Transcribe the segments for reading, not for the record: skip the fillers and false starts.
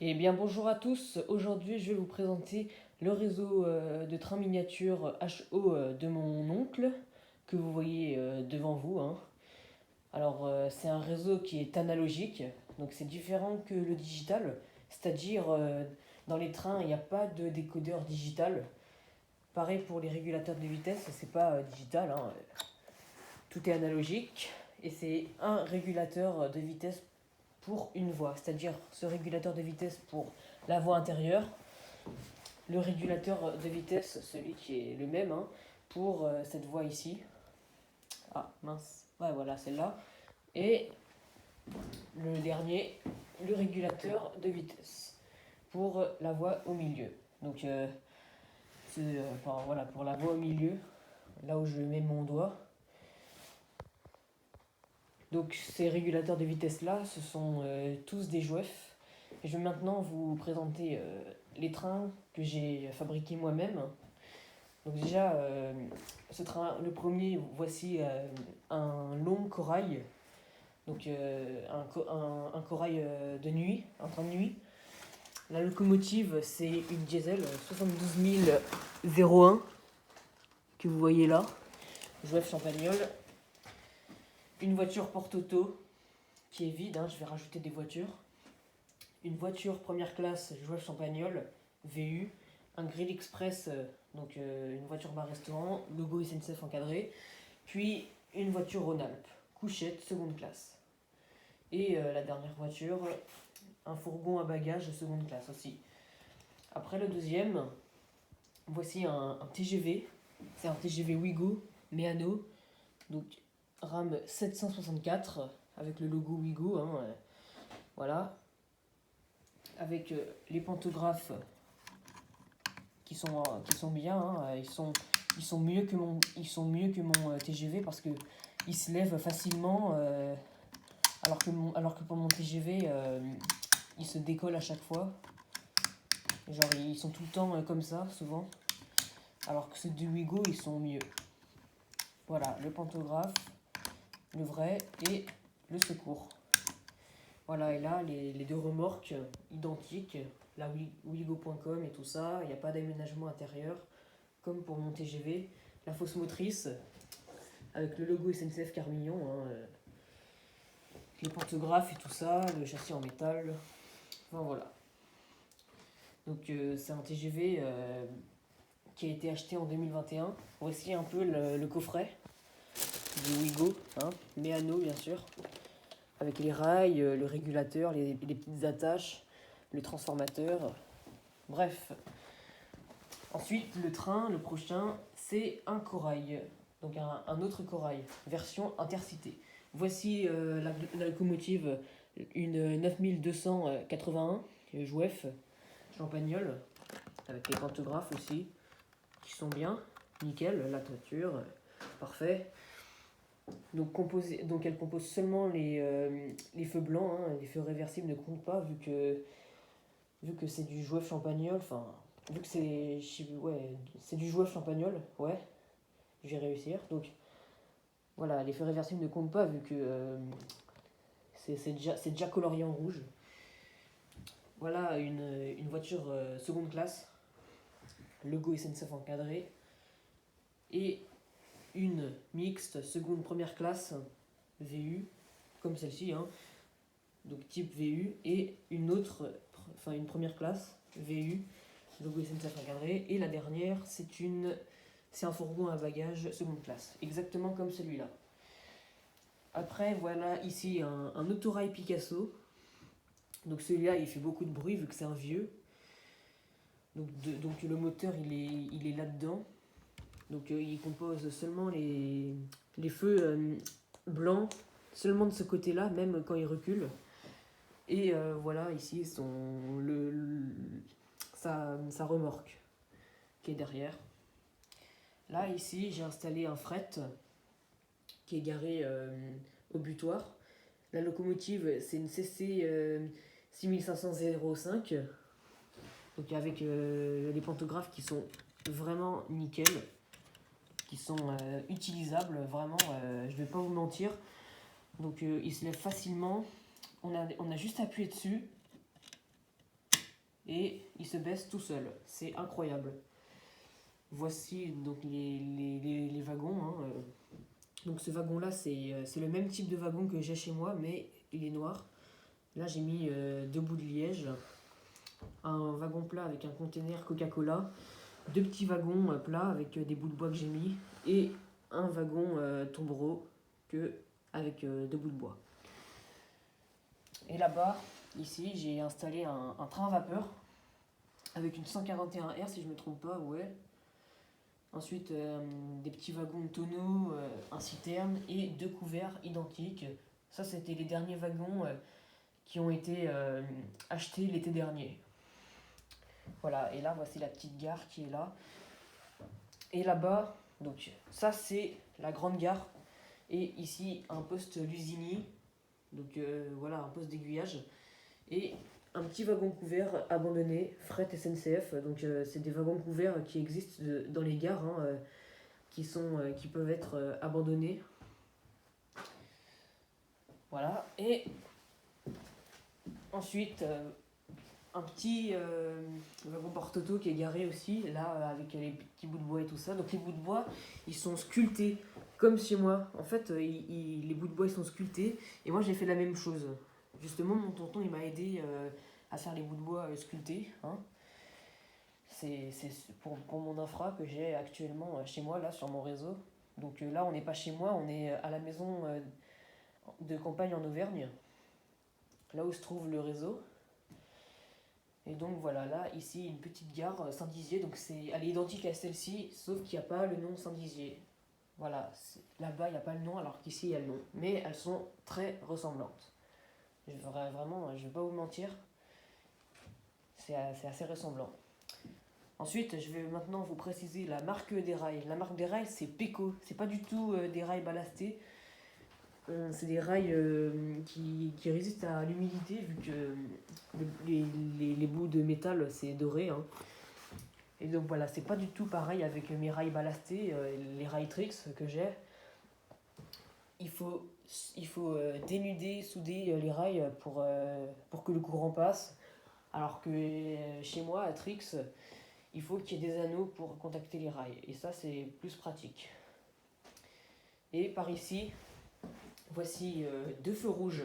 Eh bien bonjour à tous, aujourd'hui je vais vous présenter le réseau de trains miniatures HO de mon oncle que vous voyez devant vous, hein. Alors c'est un réseau qui est analogique, donc c'est différent que le digital, c'est-à-dire dans les trains il n'y a pas de décodeur digital. Pareil pour les régulateurs de vitesse, c'est pas digital, hein. Tout est analogique et c'est un régulateur de vitesse pour une voie, c'est-à-dire ce régulateur de vitesse pour la voie intérieure, le régulateur de vitesse, celui qui est le même, hein, pour cette voie ici. Ah mince, ouais voilà celle-là. Et le dernier, le régulateur de vitesse pour la voie au milieu. Donc voilà, pour la voie au milieu, là où je mets mon doigt. Donc ces régulateurs de vitesse là, ce sont tous des JOEF. Et je vais maintenant vous présenter les trains que j'ai fabriqués moi-même. Donc déjà, ce train, le premier, voici un long corail, donc un corail de nuit, un train de nuit. La locomotive, c'est une diesel 72001 que vous voyez là, JOEF Champagnole. Une voiture porte-auto qui est vide, hein, je vais rajouter des voitures. Une voiture première classe JOEF Champagnole, VU. Un Grill Express, donc une voiture bar-restaurant, logo SNCF encadré. Puis une voiture Rhône-Alpes, couchette, seconde classe. Et la dernière voiture, un fourgon à bagages, seconde classe aussi. Après le deuxième, voici un TGV. C'est un TGV Ouigo, Meano, donc RAM 764, avec le logo Ouigo, hein, voilà. Avec les pantographes qui sont bien, hein, ils sont mieux que mon TGV parce que ils se lèvent facilement, alors que pour mon TGV ils se décollent à chaque fois. Genre ils sont tout le temps comme ça souvent, alors que ceux du Wigo ils sont mieux. Voilà, le pantographe, le vrai et le secours. Voilà, et là les deux remorques identiques, la Wigo.com et tout ça, il n'y a pas d'aménagement intérieur comme pour mon TGV. La fausse motrice avec le logo SNCF Carmignon, hein, les pantographes et tout ça, le châssis en métal. Enfin voilà. Donc c'est un TGV qui a été acheté en 2021. Voici un peu le coffret du Wigo, hein, Meano bien sûr, avec les rails, le régulateur, les petites attaches, le transformateur. Bref. Ensuite, le train, le prochain, c'est un corail. Donc un autre corail, version intercité. Voici la locomotive, une 9281, JOEF, Champagnole, avec les pantographes aussi, qui sont bien, nickel, la toiture, parfait. Donc elle compose seulement les feux blancs, hein, les feux réversibles ne comptent pas vu que c'est du JOEF Champagnole, enfin, vu que c'est du JOEF Champagnole, ouais, je vais réussir. Donc voilà, les feux réversibles ne comptent pas vu que c'est déjà colorié en rouge. Voilà une voiture seconde classe, logo SNCF encadré, et une mixte seconde première classe VU, comme celle-ci, hein, donc type VU, et une autre, enfin une première classe VU, logo SNCF encadré, et la dernière c'est un fourgon à bagages seconde classe, exactement comme celui-là. Après voilà ici un autorail Picasso, donc celui-là il fait beaucoup de bruit vu que c'est un vieux, donc le moteur il est là-dedans, donc il compose seulement les feux blancs, seulement de ce côté-là, même quand il recule. Et voilà ici sa remorque qui est derrière. Là ici j'ai installé un fret qui est garé au butoir. La locomotive c'est une CC 6505, donc avec les pantographes qui sont vraiment nickel, qui sont utilisables vraiment, je vais pas vous mentir. Donc il se lève facilement, on a juste appuyé dessus et il se baisse tout seul. C'est incroyable. Voici donc les wagons. Hein. Donc ce wagon-là, c'est le même type de wagon que j'ai chez moi, mais il est noir. Là, j'ai mis 2 bouts de liège, un wagon plat avec un container Coca-Cola, 2 petits wagons plats avec des bouts de bois que j'ai mis, et un wagon tombereau avec 2 bouts de bois. Et là-bas, ici, j'ai installé un train à vapeur avec une 141R si je ne me trompe pas, ouais. Ensuite, des petits wagons de tonneaux, un citerne et 2 couverts identiques. Ça, c'était les derniers wagons qui ont été achetés l'été dernier. Voilà, et là, voici la petite gare qui est là. Et là-bas, donc ça, c'est la grande gare. Et ici, un poste Lusini. Donc voilà, un poste d'aiguillage. Et un petit wagon couvert abandonné, fret SNCF. Donc c'est des wagons couverts qui existent dans les gares, hein, qui peuvent être abandonnés. Voilà. Et ensuite, un petit wagon porte-auto qui est garé aussi, là, avec les petits bouts de bois et tout ça. Donc les bouts de bois, ils sont sculptés, comme chez moi. En fait, les bouts de bois, ils sont sculptés. Et moi, j'ai fait la même chose. Justement, mon tonton, il m'a aidé à faire les bouts de bois sculptés. Hein. C'est pour mon infra que j'ai actuellement chez moi, là, sur mon réseau. Donc là, on n'est pas chez moi, on est à la maison de campagne en Auvergne, là où se trouve le réseau. Et donc voilà, là, ici, une petite gare Saint-Dizier, donc elle est identique à celle-ci, sauf qu'il n'y a pas le nom Saint-Dizier. Voilà, là-bas, il n'y a pas le nom, alors qu'ici, il y a le nom. Mais elles sont très ressemblantes. Vraiment, je ne vais pas vous mentir, c'est assez ressemblant. Ensuite, je vais maintenant vous préciser la marque des rails. La marque des rails, c'est Peco. C'est pas du tout des rails ballastés. C'est des rails qui résistent à l'humidité, vu que les bouts de métal, c'est doré. Hein. Et donc voilà, c'est pas du tout pareil avec mes rails ballastés, les rails Trix que j'ai. Il faut dénuder, souder les rails pour que le courant passe. Alors que chez moi, à Trix, il faut qu'il y ait des anneaux pour contacter les rails. Et ça, c'est plus pratique. Et par ici, voici 2 feux rouges.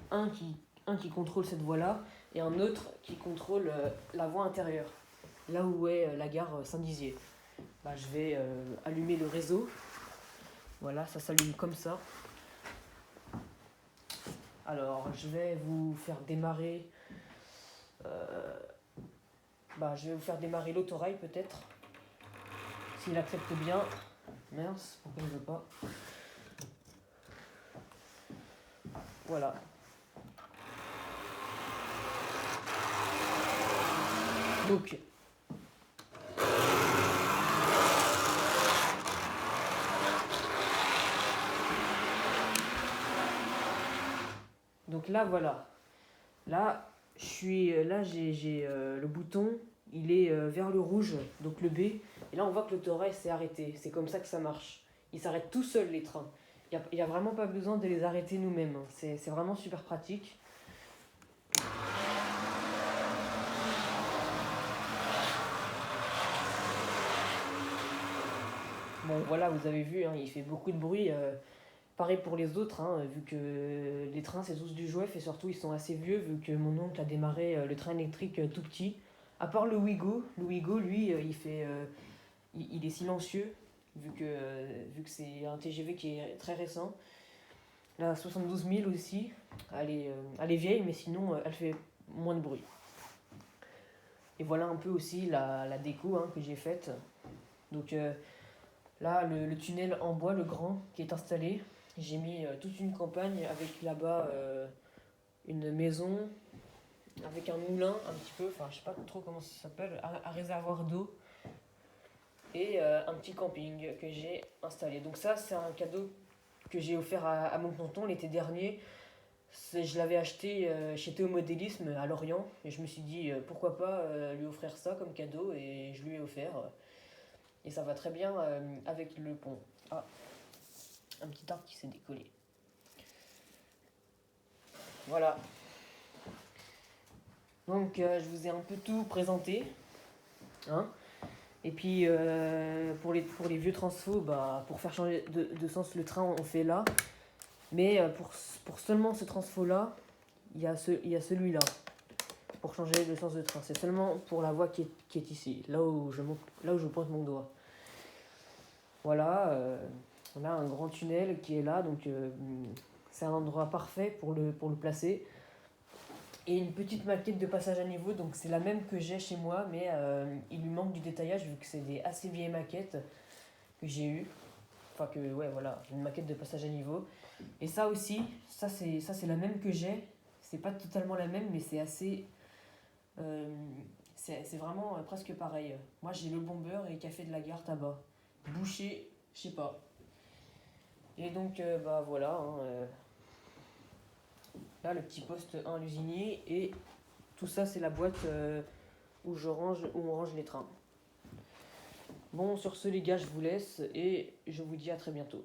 Un qui contrôle cette voie-là et un autre qui contrôle la voie intérieure. Là où est la gare Saint-Dizier. Je vais allumer le réseau. Voilà, ça s'allume comme ça. Alors, je vais vous faire démarrer... je vais vous faire démarrer l'autorail peut-être. S'il accepte bien. Mince, pourquoi il ne veut pas? Voilà. Donc là, voilà. Là, j'ai le bouton, il est vers le rouge, donc le B. Et là, on voit que l'autorail s'est arrêté. C'est comme ça que ça marche. Ils s'arrêtent tout seuls, les trains. Il n'y a vraiment pas besoin de les arrêter nous-mêmes. C'est vraiment super pratique. Bon, voilà, vous avez vu, hein, il fait beaucoup de bruit. Pareil pour les autres, hein, vu que les trains, c'est tous du Jouef et surtout, ils sont assez vieux, vu que mon oncle a démarré le train électrique tout petit. À part le Ouigo, lui, il est silencieux, vu que c'est un TGV qui est très récent. La 72 000 aussi, elle est vieille, mais sinon, elle fait moins de bruit. Et voilà un peu aussi la déco hein, que j'ai faite. Donc là, le tunnel en bois, le grand, qui est installé. J'ai mis toute une campagne avec là-bas une maison, avec un moulin un petit peu, enfin je sais pas trop comment ça s'appelle, un réservoir d'eau. Et un petit camping que j'ai installé. Donc ça, c'est un cadeau que j'ai offert à mon tonton l'été dernier. Je l'avais acheté chez Théo Modélisme à Lorient. Et je me suis dit, pourquoi pas lui offrir ça comme cadeau. Et je lui ai offert. Et ça va très bien avec le pont. Ah, un petit arbre qui s'est décollé. Voilà. Donc je vous ai un peu tout présenté. Hein. Et puis pour les vieux transfos, bah, pour faire changer de sens le train, on fait là. Mais pour seulement ce transfo-là, il y a celui-là. Pour changer le sens de train. C'est seulement pour la voie qui est ici, là où je pointe mon doigt. Voilà, on a un grand tunnel qui est là, donc c'est un endroit parfait pour le placer. Et une petite maquette de passage à niveau, donc c'est la même que j'ai chez moi, mais il lui manque du détaillage vu que c'est des assez vieilles maquettes que j'ai eues. Enfin que, ouais, voilà, une maquette de passage à niveau. Et ça aussi, ça c'est la même que j'ai. C'est pas totalement la même, mais c'est assez... c'est vraiment presque pareil. Moi j'ai le Bomber et Café de la Gare tabac. Boucher, je sais pas. Et donc, bah voilà, hein, là le petit poste 1 à l'usinier, et tout ça c'est la boîte où on range les trains. Bon, sur ce les gars, je vous laisse et je vous dis à très bientôt.